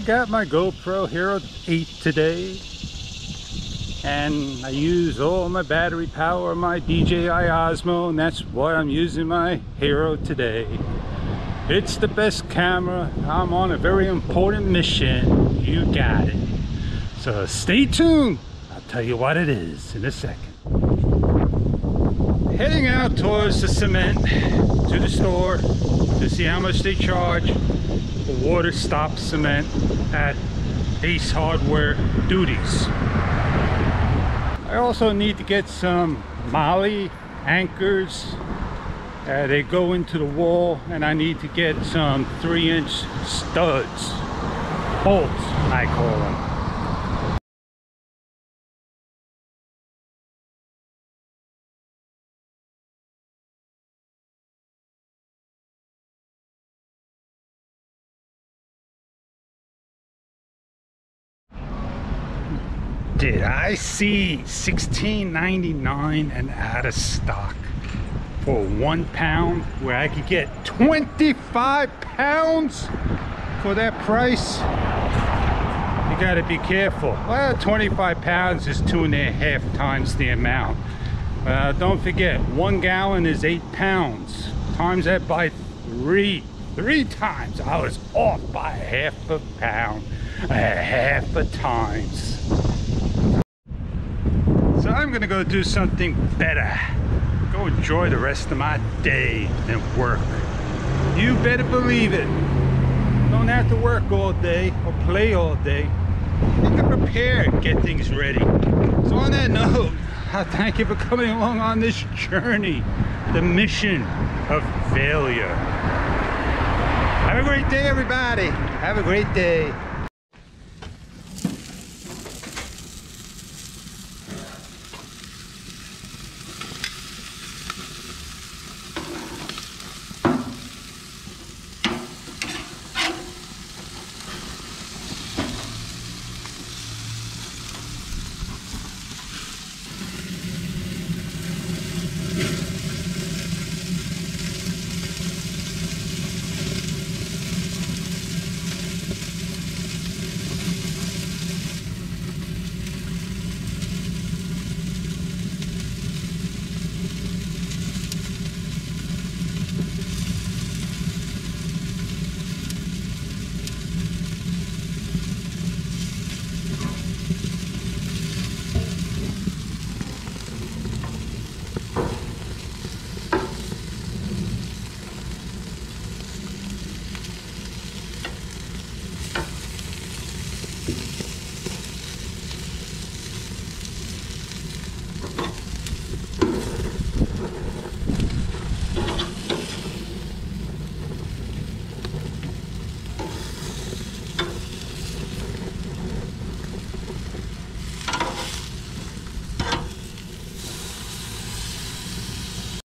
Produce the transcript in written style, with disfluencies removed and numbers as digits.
got my GoPro Hero 8 today, and I use all my battery power, my DJI Osmo, and that's what I'm using my Hero today. It's the best camera. I'm on a very important mission. You got it. So stay tuned. I'll tell you what it is in a second. Heading out towards the cement to the store to see how much they charge for water stop cement at Ace Hardware duties. I also need to get some molly anchors. They go into the wall, and I need to get some 3-inch studs, bolts I call them. Did I see $16.99 and out of stock for 1 pound, where I could get 25 pounds for that price? You got to be careful. Well, 25 pounds is 2.5 times the amount. Don't forget, 1 gallon is 8 pounds. Times that by three times. I was off by half a pound, half a times. So I'm gonna go do something better. Go enjoy the rest of my day and work. You better believe it. Don't have to work all day or play all day. You can prepare and get things ready. So on that note, I thank you for coming along on this journey, the mission of failure. Have a great day, everybody. Have a great day.